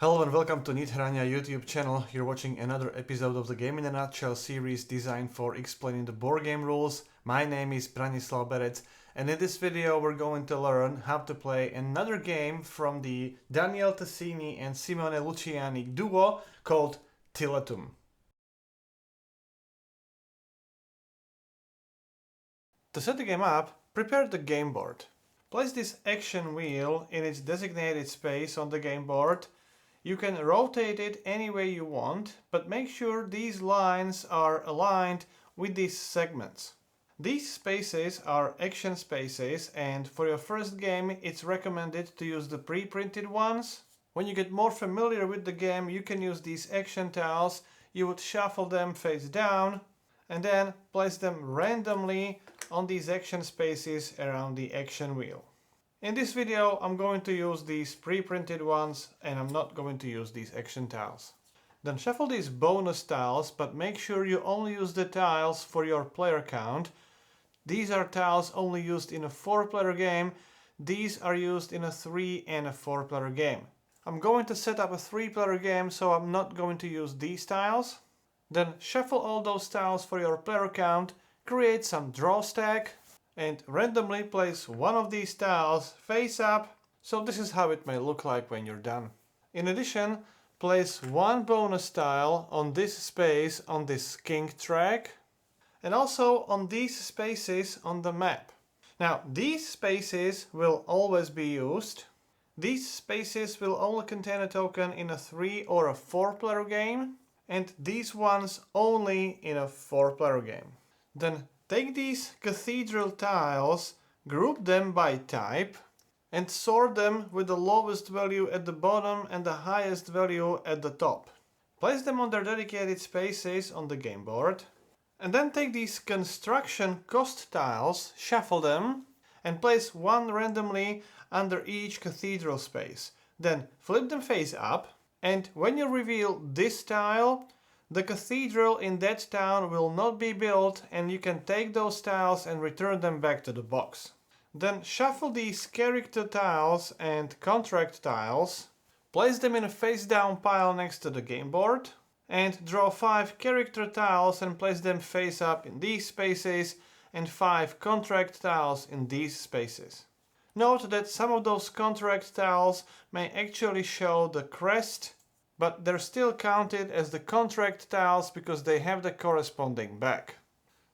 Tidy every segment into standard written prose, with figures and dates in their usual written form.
Hello and welcome to Nithrania YouTube channel. You're watching another episode of the Game in a Nutshell series designed for explaining the board game rules. My name is Branislav Berec, and in this video we're going to learn how to play another game from the Daniele Tascini and Simone Luciani duo called Tiletum. To set the game up, prepare the game board. Place this action wheel in its designated space on the game board. You can rotate it any way you want, but make sure these lines are aligned with these segments. These spaces are action spaces, and for your first game it's recommended to use the pre-printed ones. When you get more familiar with the game, you can use these action tiles. You would shuffle them face down and then place them randomly on these action spaces around the action wheel. In this video I'm going to use these pre-printed ones and I'm not going to use these action tiles. Then shuffle these bonus tiles, but make sure you only use the tiles for your player count. These are tiles only used in a 4-player game. These are used in a 3 and a 4-player game. I'm going to set up a 3-player game, so I'm not going to use these tiles. Then shuffle all those tiles for your player count, create some draw stack, and randomly place one of these tiles face up, so this is how it may look like when you're done. In addition, place one bonus tile on this space on this king track, and also on these spaces on the map. Now, these spaces will always be used. These spaces will only contain a token in a 3 or a 4-player game, and these ones only in a 4-player game. Then take these Cathedral tiles, group them by type, and sort them with the lowest value at the bottom and the highest value at the top. Place them on their dedicated spaces on the game board, and then take these construction cost tiles, shuffle them, and place one randomly under each Cathedral space. Then flip them face up, and when you reveal this tile, the cathedral in that town will not be built, and you can take those tiles and return them back to the box. Then shuffle these character tiles and contract tiles, place them in a face down pile next to the game board, and draw 5 character tiles and place them face up in these spaces and 5 contract tiles in these spaces. Note that some of those contract tiles may actually show the crest, but they're still counted as the contract tiles because they have the corresponding back.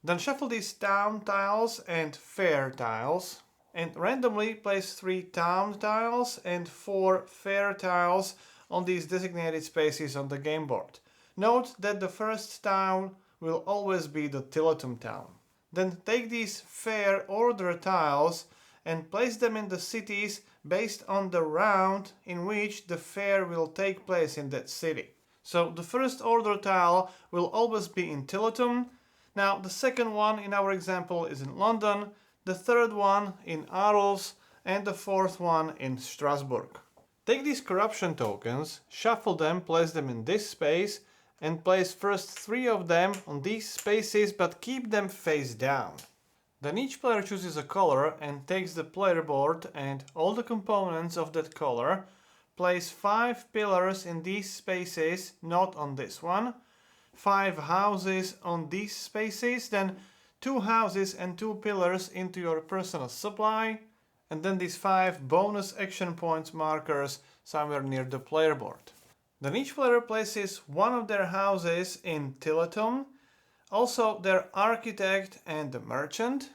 Then shuffle these town tiles and fair tiles, and randomly place 3 town tiles and 4 fair tiles on these designated spaces on the game board. Note that the first town will always be the Tiletum town. Then take these fair order tiles and place them in the cities based on the round in which the fair will take place in that city. So the first order tile will always be in Tiletum. Now the second one in our example is in London, the third one in Arles, and the fourth one in Strasbourg. Take these corruption tokens, shuffle them, place them in this space, and place first 3 of them on these spaces, but keep them face down. Then each player chooses a color and takes the player board and all the components of that color. Place 5 pillars in these spaces, not on this one. 5 houses on these spaces, then 2 houses and 2 pillars into your personal supply. And then these 5 bonus action points markers somewhere near the player board. Then each player places one of their houses in Tiletum, also their architect and the merchant,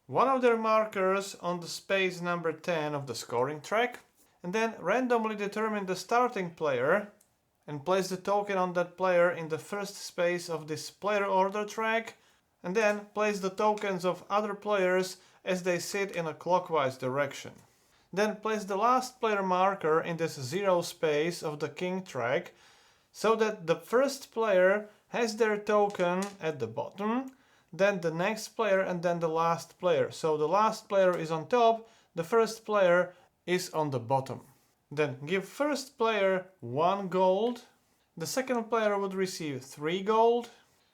one of their markers on the space number 10 of the scoring track, and then randomly determine the starting player and place the token on that player in the first space of this player order track, and then place the tokens of other players as they sit in a clockwise direction. Then place the last player marker in this 0 space of the king track so that the first player has their token at the bottom, then the next player, and then the last player. So the last player is on top, the first player is on the bottom. Then give first player 1 gold, the second player would receive 3 gold,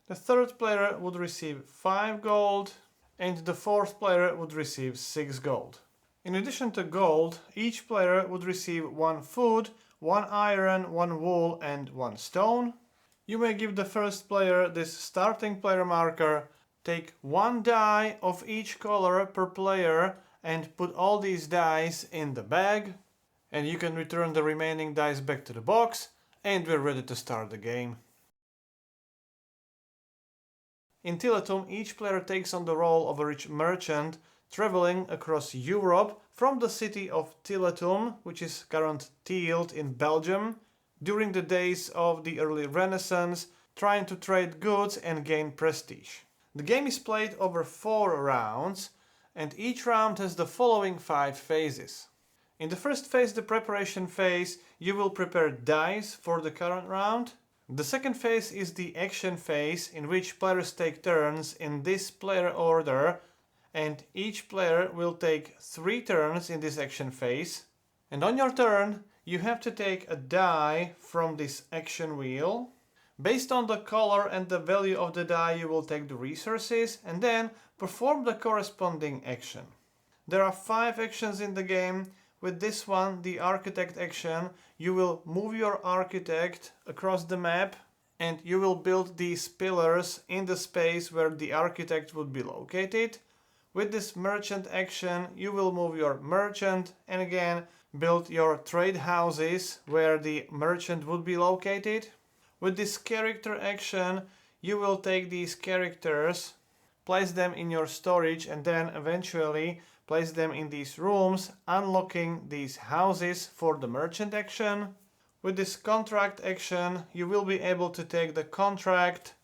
the third player would receive 5 gold, and the fourth player would receive 6 gold. In addition to gold, each player would receive 1 food, 1 iron, 1 wool and 1 stone. You may give the first player this starting player marker, take 1 die of each color per player and put all these dice in the bag, and you can return the remaining dice back to the box, and we're ready to start the game. In Tiletum, each player takes on the role of a rich merchant traveling across Europe from the city of Tiletum, which is current Tielt in Belgium, during the days of the early Renaissance, trying to trade goods and gain prestige. The game is played over 4 rounds, and each round has the following 5 phases. In the first phase, the preparation phase, you will prepare dice for the current round. The second phase is the action phase, in which players take turns in this player order, and each player will take 3 turns in this action phase. And on your turn, you have to take a die from this action wheel. Based on the color and the value of the die, you will take the resources and then perform the corresponding action. There are 5 actions in the game. With this one, the architect action, you will move your architect across the map and you will build these pillars in the space where the architect would be located. With this merchant action, you will move your merchant and again build your trade houses where the merchant would be located. With this character action, you will take these characters, place them in your storage and then eventually place them in these rooms, unlocking these houses for the merchant action. With this contract action, you will be able to take the contract,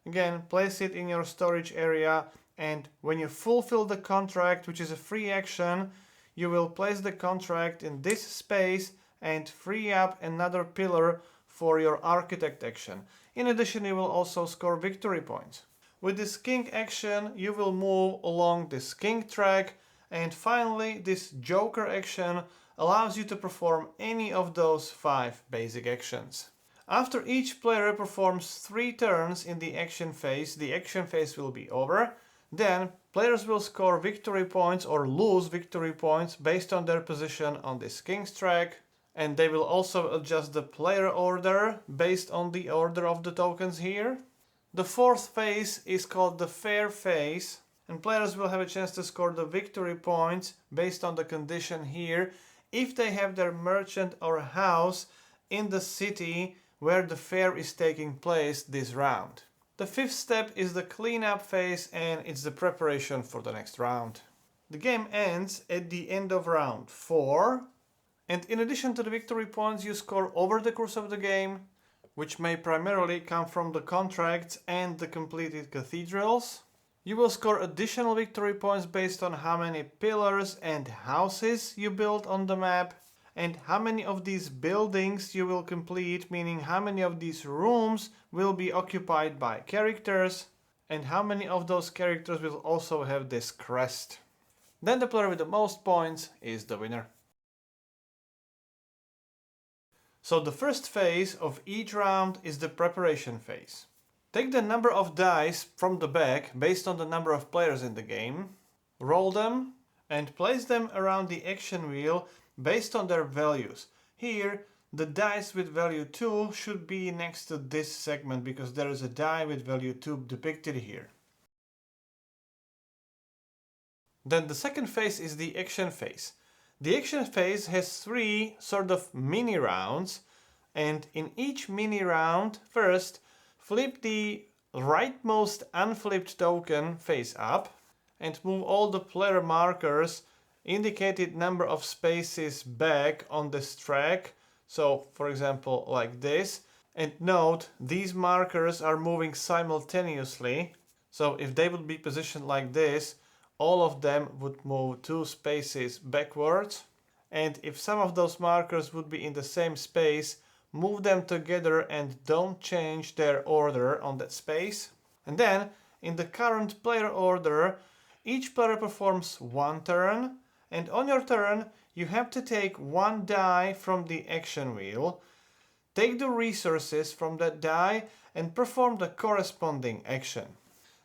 again place it in your storage area, and when you fulfill the contract, which is a free action, you will place the contract in this space and free up another pillar for your architect action. In addition, you will also score victory points. With this king action, you will move along this king track, and finally this joker action allows you to perform any of those 5 basic actions. After each player performs 3 turns in the action phase will be over. Then players will score victory points or lose victory points based on their position on this king's track, and they will also adjust the player order based on the order of the tokens here. The 4th phase is called the fair phase, and players will have a chance to score the victory points based on the condition here if they have their merchant or house in the city where the fair is taking place this round. The 5th step is the cleanup phase, and it's the preparation for the next round. The game ends at the end of round 4, and in addition to the victory points you score over the course of the game, which may primarily come from the contracts and the completed cathedrals, you will score additional victory points based on how many pillars and houses you build on the map, and how many of these buildings you will complete, meaning how many of these rooms will be occupied by characters, and how many of those characters will also have this crest. Then the player with the most points is the winner. So the first phase of each round is the preparation phase. Take the number of dice from the bag based on the number of players in the game, roll them, and place them around the action wheel based on their values. Here, the dice with value 2 should be next to this segment because there is a die with value 2 depicted here. Then the second phase is the action phase. The action phase has 3 sort of mini rounds, and in each mini round, first flip the rightmost unflipped token face up and move all the player markers indicated number of spaces back on this track. So for example like this, and note these markers are moving simultaneously, so if they would be positioned like this, all of them would move 2 spaces backwards, and if some of those markers would be in the same space, move them together and don't change their order on that space. And then in the current player order, each player performs 1 turn, and on your turn you have to take 1 die from the action wheel, take the resources from that die and perform the corresponding action.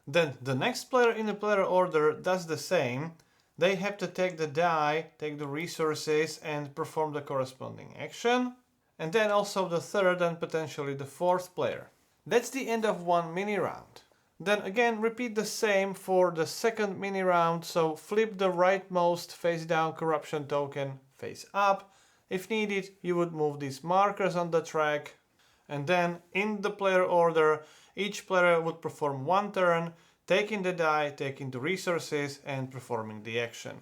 Then the next player in the player order does the same. They have to take the die, take the resources and perform the corresponding action. and then also the third and potentially the fourth player. That's the end of one mini round. Then again repeat the same for the second mini round, so flip the rightmost face down corruption token face up. If needed, you would move these markers on the track, and then in the player order, each player would perform one turn, taking the die, taking the resources, and performing the action.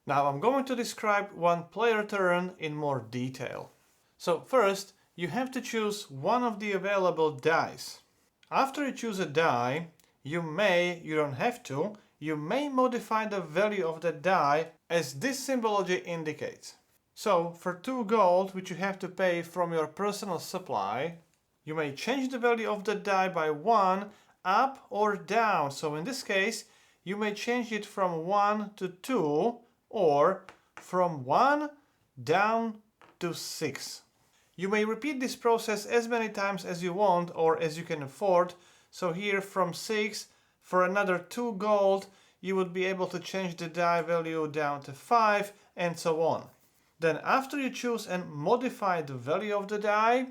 Now I'm going to describe one player turn in more detail. So first, you have to choose one of the available dice. After you choose a die, you don't have to, you may modify the value of the die as this symbology indicates. So for 2 gold, which you have to pay from your personal supply, you may change the value of the die by 1 up or down. So in this case, you may change it from 1 to 2 or from 1 down to 6. You may repeat this process as many times as you want or as you can afford. So here from 6, for another 2 gold, you would be able to change the die value down to 5 and so on. Then after you choose and modify the value of the die,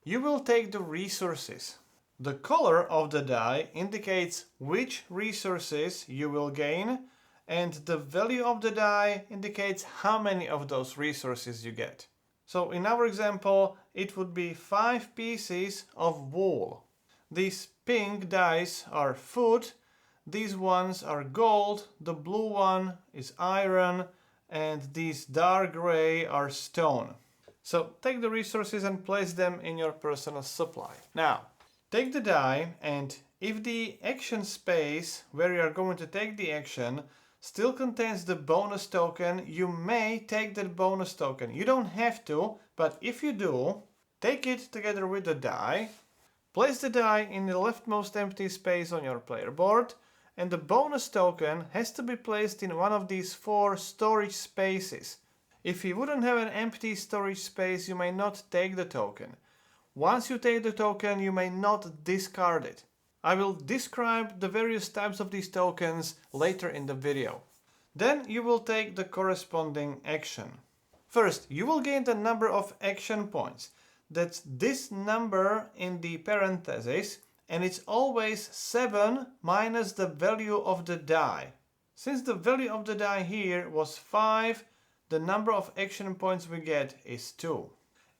you will take the resources. The color of the die indicates which resources you will gain, and the value of the die indicates how many of those resources you get. So in our example, it would be 5 pieces of wool. These pink dice are food, these ones are gold, the blue one is iron, and these dark gray are stone. So take the resources and place them in your personal supply. Now, take the die, and if the action space where you are going to take the action still contains the bonus token, you may take that bonus token. You don't have to, but if you do, take it together with the die, place the die in the leftmost empty space on your player board, and the bonus token has to be placed in one of these 4 storage spaces. If you wouldn't have an empty storage space, you may not take the token. Once you take the token, you may not discard it. I will describe the various types of these tokens later in the video. Then you will take the corresponding action. First, you will gain the number of action points. That's this number in the parentheses, and it's always 7 minus the value of the die. Since the value of the die here was 5, the number of action points we get is 2.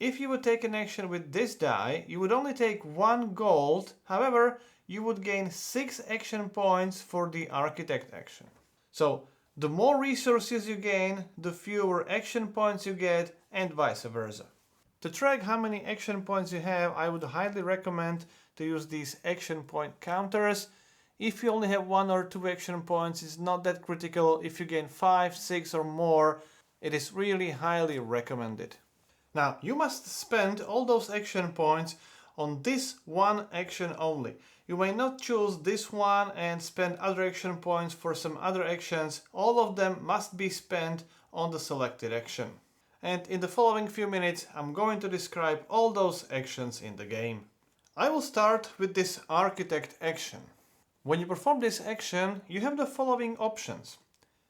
If you would take an action with this die, you would only take 1 gold, however, you would gain 6 action points for the architect action. So, the more resources you gain, the fewer action points you get, and vice versa. To track how many action points you have, I would highly recommend to use these action point counters. If you only have 1 or 2 action points, it's not that critical. If you gain 5, 6 or more, it is really highly recommended. Now, you must spend all those action points on this one action only. You may not choose this one and spend other action points for some other actions. All of them must be spent on the selected action. And in the following few minutes, I'm going to describe all those actions in the game. I will start with this architect action. When you perform this action, you have the following options.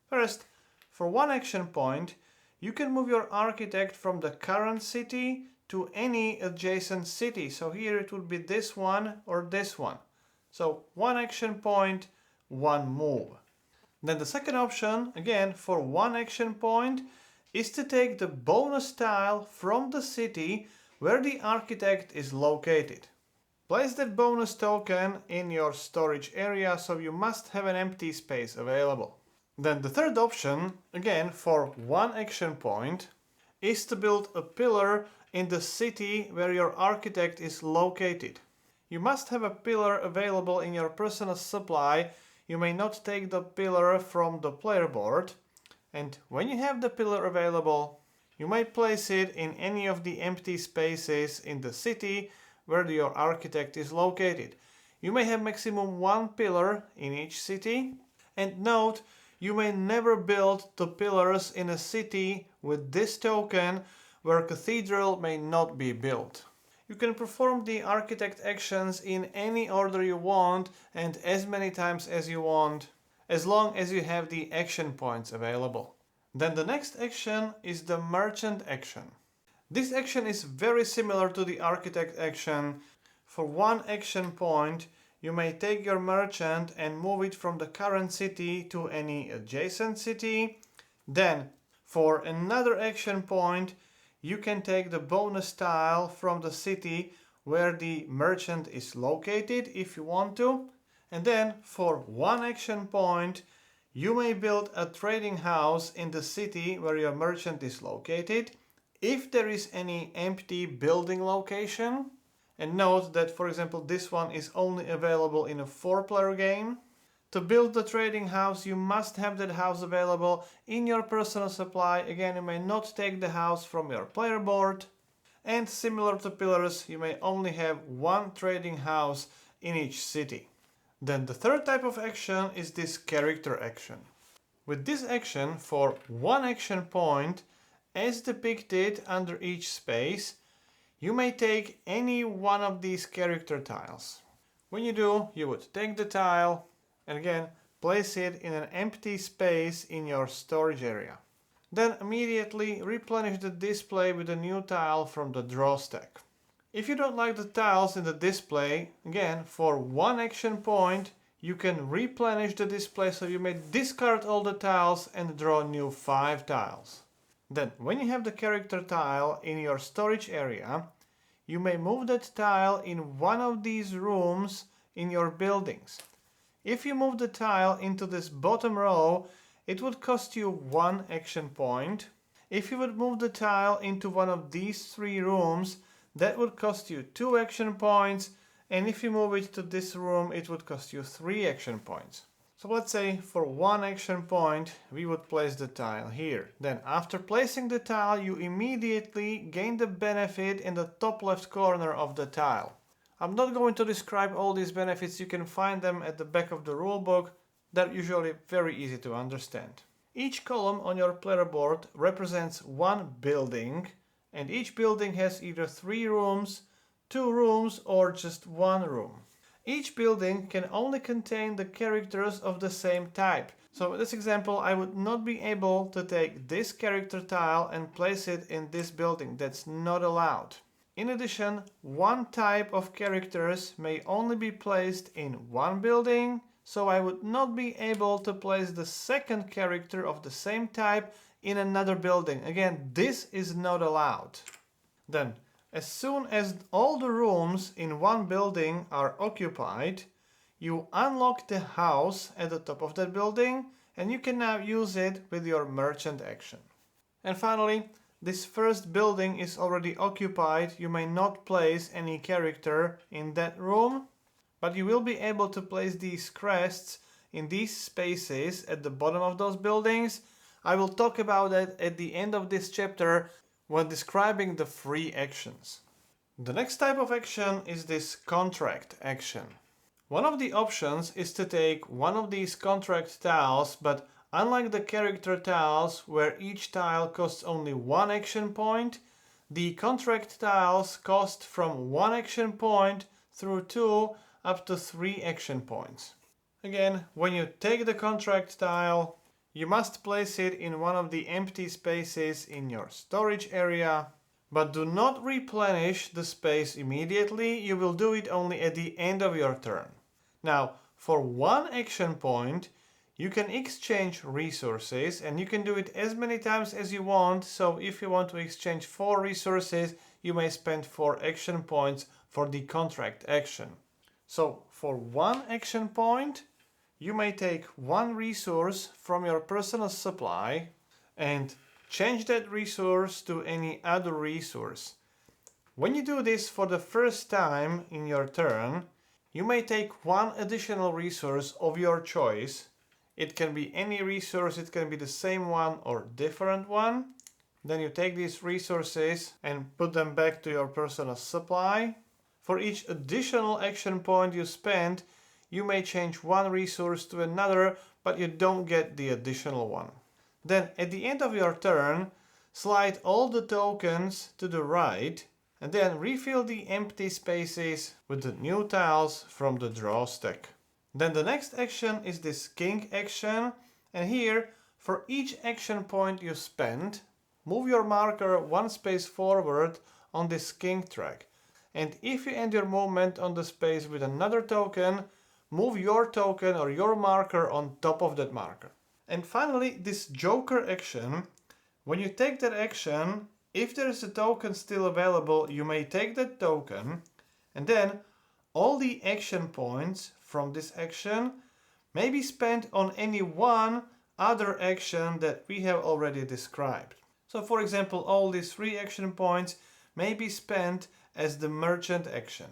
First, for 1 action point, you can move your architect from the current city to any adjacent city. So here it would be this one or this one. So 1 action point, 1 move. Then the second option, again for 1 action point, is to take the bonus tile from the city where the architect is located. Place that bonus token in your storage area, so you must have an empty space available. Then the third option, again for 1 action point, is to build a pillar in the city where your architect is located. You must have a pillar available in your personal supply. You may not take the pillar from the player board. And when you have the pillar available, you may place it in any of the empty spaces in the city where your architect is located. You may have maximum 1 pillar in each city. And note, you may never build the pillars in a city with this token where Cathedral may not be built. You can perform the architect actions in any order you want and as many times as you want, as long as you have the action points available. Then the next action is the merchant action. This action is very similar to the architect action. For one action point, you may take your merchant and move it from the current city to any adjacent city. Then, for another action point, you can take the bonus tile from the city where the merchant is located if you want to. And then, for one action point, you may build a trading house in the city where your merchant is located, if there is any empty building location. And note that, for example, this one is only available in a 4-player game. To build the trading house, you must have that house available in your personal supply. Again, you may not take the house from your player board. And similar to pillars, you may only have one trading house in each city. Then the third type of action is this character action. With this action, for one action point, as depicted under each space, you may take any one of these character tiles. When you do, you would take the tile and again place it in an empty space in your storage area. Then immediately replenish the display with a new tile from the draw stack. If you don't like the tiles in the display, again, for one action point, you can replenish the display, so you may discard all the tiles and draw new 5 tiles. Then, when you have the character tile in your storage area, you may move that tile in one of these rooms in your buildings. If you move the tile into this bottom row, it would cost you 1 action point. If you would move the tile into one of these 3 rooms, that would cost you 2 action points, and if you move it to this room, it would cost you 3 action points. So let's say for 1 action point, we would place the tile here. Then after placing the tile, you immediately gain the benefit in the top left corner of the tile. I'm not going to describe all these benefits, you can find them at the back of the rulebook. They're usually very easy to understand. Each column on your player board represents one building, and each building has either 3 rooms, 2 rooms, or just 1 room. Each building can only contain the characters of the same type. So in this example, I would not be able to take this character tile and place it in this building. That's not allowed. In addition, one type of characters may only be placed in one building, so I would not be able to place the second character of the same type in another building. Again, this is not allowed. Then, as soon as all the rooms in one building are occupied, you unlock the house at the top of that building, and you can now use it with your merchant action. And finally, this first building is already occupied. You may not place any character in that room, but you will be able to place these crests in these spaces at the bottom of those buildings. I will talk about that at the end of this chapter when describing the free actions. The next type of action is this contract action. One of the options is to take one of these contract tiles, but unlike the character tiles where each tile costs only 1 action point, the contract tiles cost from 1 action point through 2 up to 3 action points. Again, when you take the contract tile, you must place it in one of the empty spaces in your storage area, but do not replenish the space immediately. You will do it only at the end of your turn. Now, for 1 action point, you can exchange resources, and you can do it as many times as you want. So if you want to exchange 4 resources, you may spend 4 action points for the contract action. So for 1 action point, you may take 1 resource from your personal supply and change that resource to any other resource. When you do this for the first time in your turn, you may take 1 additional resource of your choice. It can be any resource, it can be the same one or different one. Then you take these resources and put them back to your personal supply. For each additional action point you spend, you may change 1 resource to another, but you don't get the additional one. Then at the end of your turn, slide all the tokens to the right and then refill the empty spaces with the new tiles from the draw stack. Then the next action is this king action, and here for each action point you spend, move your marker one space forward on this king track. And if you end your movement on the space with another token, move your token or your marker on top of that marker. And finally, this joker action. When you take that action, if there is a token still available, you may take that token, and then all the action points from this action may be spent on any one other action that we have already described. So for example, all these 3 action points may be spent as the merchant action.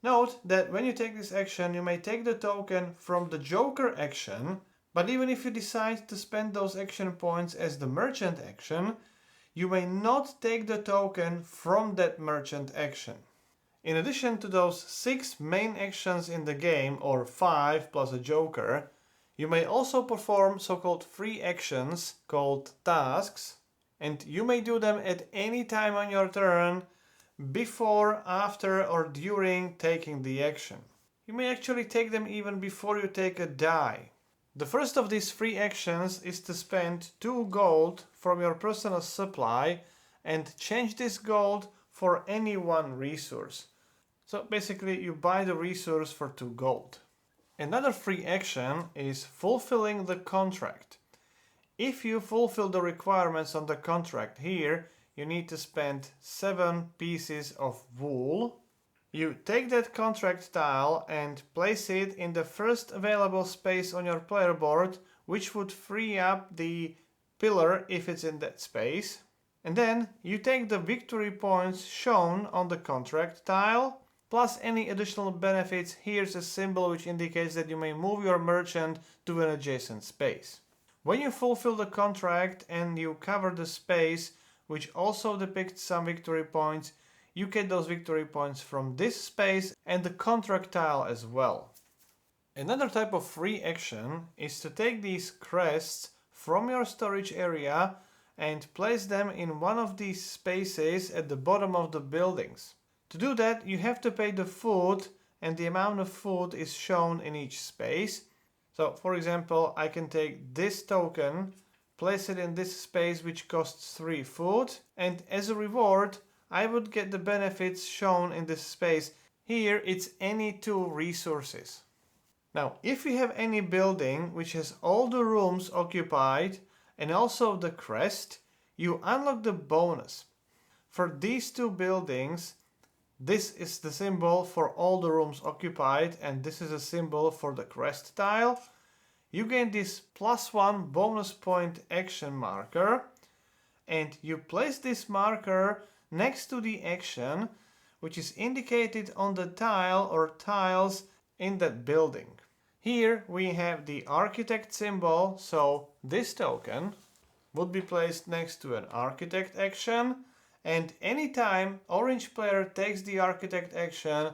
Note that when you take this action, you may take the token from the joker action, but even if you decide to spend those action points as the merchant action, you may not take the token from that merchant action. In addition to those 6 main actions in the game, or 5 plus a joker, you may also perform so-called free actions called tasks, and you may do them at any time on your turn, before, after, or during taking the action. You may actually take them even before you take a die. The first of these free actions is to spend 2 gold from your personal supply and change this gold for any one resource. So basically you buy the resource for 2 gold. Another free action is fulfilling the contract. If you fulfill the requirements on the contract here, you need to spend 7 pieces of wool. You take that contract tile and place it in the first available space on your player board, which would free up the pillar if it's in that space. And then you take the victory points shown on the contract tile, plus any additional benefits. Here's a symbol which indicates that you may move your merchant to an adjacent space. When you fulfill the contract and you cover the space, which also depicts some victory points, you get those victory points from this space and the contract tile as well. Another type of free action is to take these crests from your storage area and place them in one of these spaces at the bottom of the buildings. To do that, you have to pay the food, and the amount of food is shown in each space. So for example, I can take this token, place it in this space which costs 3 food, and as a reward I would get the benefits shown in this space. Here it's any 2 resources. Now if you have any building which has all the rooms occupied and also the crest, you unlock the bonus. For these 2 buildings, this is the symbol for all the rooms occupied, and this is a symbol for the crest tile. You gain this +1 bonus point action marker, and you place this marker next to the action which is indicated on the tile or tiles in that building. Here we have the architect symbol, so this token would be placed next to an architect action, and anytime orange player takes the architect action,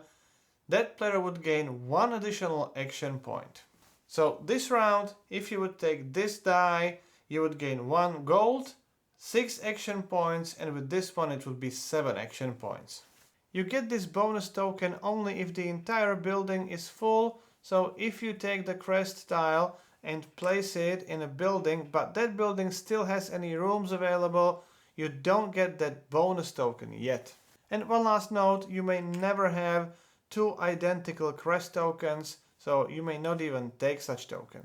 that player would gain 1 additional action point. So this round, if you would take this die, you would gain 1 gold, 6 action points, and with this one it would be 7 action points. You get this bonus token only if the entire building is full, so if you take the crest tile and place it in a building, but that building still has any rooms available, you don't get that bonus token yet. And one last note, you may never have 2 identical crest tokens, so you may not even take such token.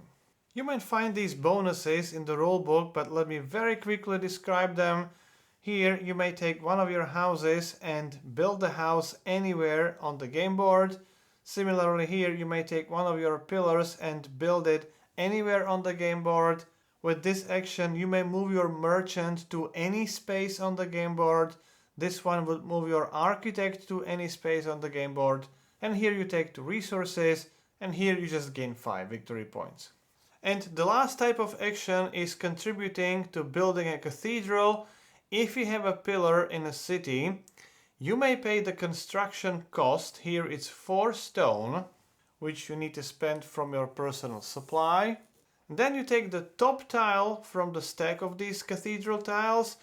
You might find these bonuses in the rulebook, but let me very quickly describe them. Here you may take one of your houses and build the house anywhere on the game board. Similarly here you may take one of your pillars and build it anywhere on the game board. With this action you may move your merchant to any space on the game board. This one would move your architect to any space on the game board. And here you take 2 resources, and here you just gain 5 victory points. And the last type of action is contributing to building a cathedral. If you have a pillar in a city, you may pay the construction cost. Here it's 4 stone, which you need to spend from your personal supply. Then you take the top tile from the stack of these cathedral tiles,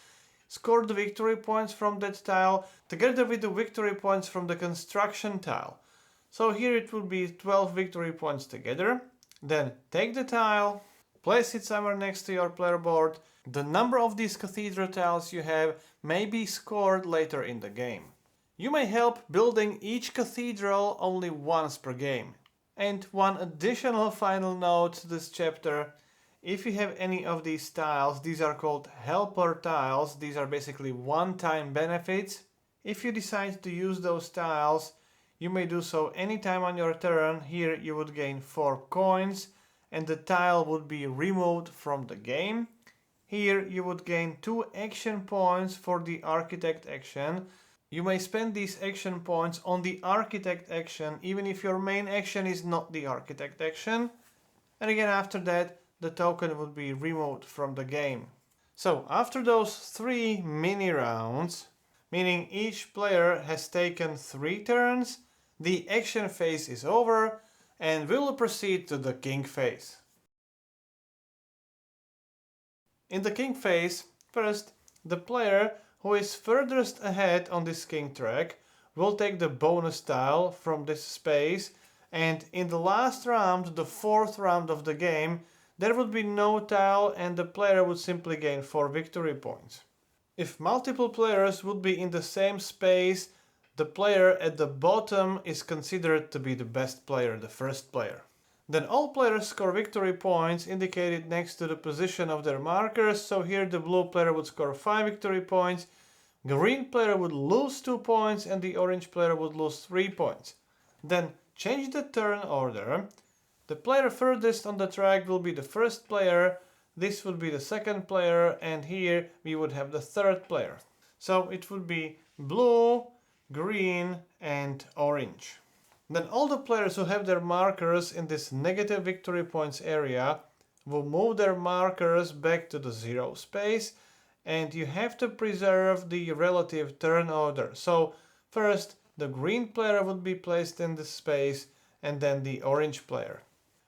score the victory points from that tile, together with the victory points from the construction tile. So here it would be 12 victory points together. Then take the tile, Place it somewhere next to your player board. The number of these cathedral tiles you have may be scored later in the game. You may help building each cathedral only once per game. And one additional final note to this chapter: if you have any of these tiles, these are called helper tiles. These are basically one-time benefits. If you decide to use those tiles, you may do so anytime on your turn. Here you would gain 4 coins and the tile would be removed from the game. Here you would gain 2 action points for the architect action. You may spend these action points on the architect action even if your main action is not the architect action. And again, after that, the token would be removed from the game. So after those 3 mini rounds, meaning each player has taken 3 turns, the action phase is over and we will proceed to the king phase. In the king phase, first, the player who is furthest ahead on this king track will take the bonus tile from this space, and in the last round, the 4th round of the game, there would be no tile and the player would simply gain 4 victory points. If multiple players would be in the same space, the player at the bottom is considered to be the best player, the first player. Then all players score victory points indicated next to the position of their markers. So here the blue player would score 5 victory points, green player would lose 2 points and the orange player would lose 3 points. Then change the turn order. The player furthest on the track will be the first player, this would be the second player, and here we would have the third player. So it would be blue, green and orange. Then all the players who have their markers in this negative victory points area will move their markers back to the 0 space, and you have to preserve the relative turn order. So first the green player would be placed in this space and then the orange player.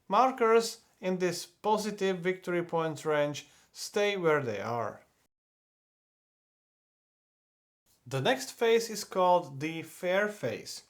Markers in this positive victory points range stay where they are. The next phase is called the fair phase.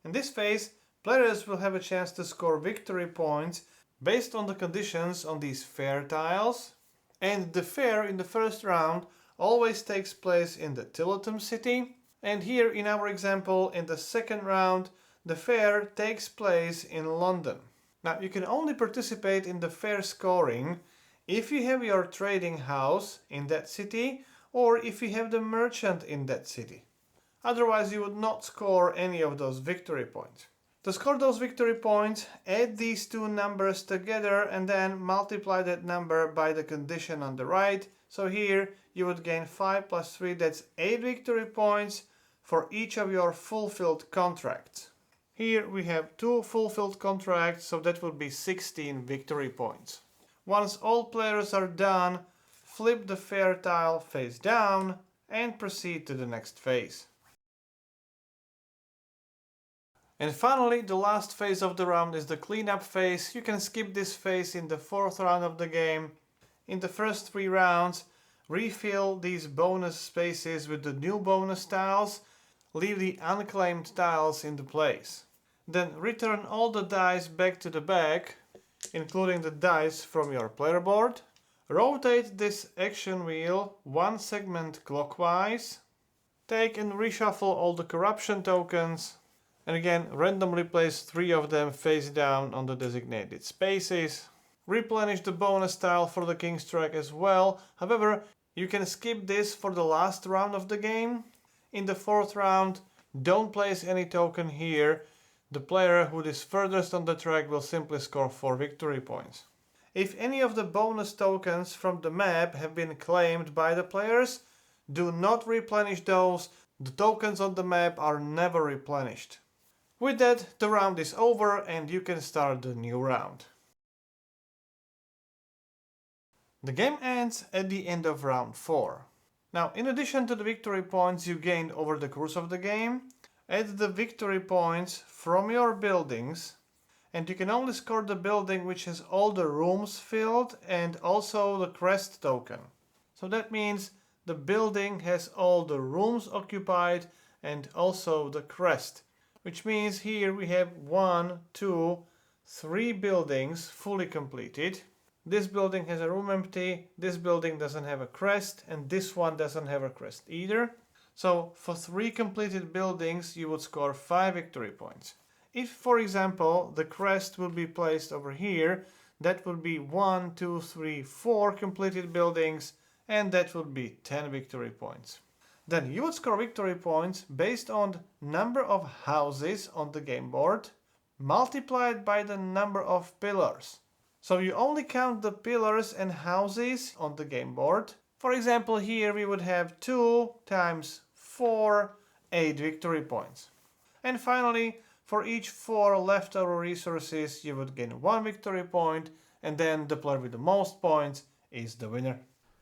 In this phase, players will have a chance to score victory points based on the conditions on these fair tiles. And the fair in the first round always takes place in the Tiletum city. And here in our example, in the second round, the fair takes place in London. Now you can only participate in the fair scoring if you have your trading house in that city or if you have the merchant in that city. Otherwise you would not score any of those victory points. To score those victory points, add these two numbers together and then multiply that number by the condition on the right. So here you would gain 5 plus 3, that's 8 victory points for each of your fulfilled contracts. Here we have 2 fulfilled contracts, so that would be 16 victory points. Once all players are done, flip the fair tile face down and proceed to the next phase. And finally, the last phase of the round is the cleanup phase. You can skip this phase in the 4th round of the game. In the first 3 rounds, refill these bonus spaces with the new bonus tiles. Leave the unclaimed tiles in the place. Then return all the dice back to the bag, including the dice from your player board. Rotate this action wheel 1 segment clockwise. Take and reshuffle all the corruption tokens. And again, randomly place 3 of them face down on the designated spaces. Replenish the bonus tile for the King's Track as well. However, you can skip this for the last round of the game. In the 4th round, don't place any token here. The player who is furthest on the track will simply score 4 victory points. If any of the bonus tokens from the map have been claimed by the players, do not replenish those. The tokens on the map are never replenished. With that, the round is over and you can start the new round. The game ends at the end of round 4. Now, in addition to the victory points you gained over the course of the game, add the victory points from your buildings, and you can only score the building which has all the rooms filled and also the crest token. So that means the building has all the rooms occupied and also the crest, which means here we have 1, 2, 3 buildings fully completed. this building has a room empty, this building doesn't have a crest, and this one doesn't have a crest either. So for 3 completed buildings, you would score 5 victory points. If, for example, the crest will be placed over here, that would be 1, 2, 3, 4 completed buildings, and that would be 10 victory points. Then you would score victory points based on number of houses on the game board multiplied by the number of pillars. So you only count the pillars and houses on the game board. For example, here we would have 2 times 4, 8 victory points. And finally, for each 4 leftover resources, you would gain 1 victory point, and then the player with the most points is the winner.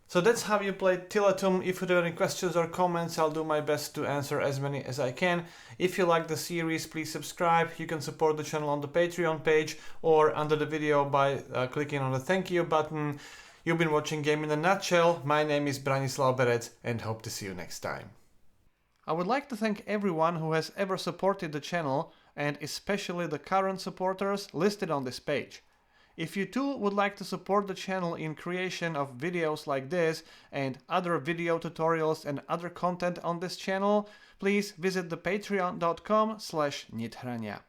So that's how you play Tiletum. If you have any questions or comments, I'll do my best to answer as many as I can. If you like the series, please subscribe. You can support the channel on the Patreon page or under the video by clicking on the thank you button. You've been watching Game in a Nutshell. My name is Branislav Berec and hope to see you next time. I would like to thank everyone who has ever supported the channel, and especially the current supporters listed on this page. If you too would like to support the channel in creation of videos like this and other video tutorials and other content on this channel, please visit the patreon.com/Nithrania.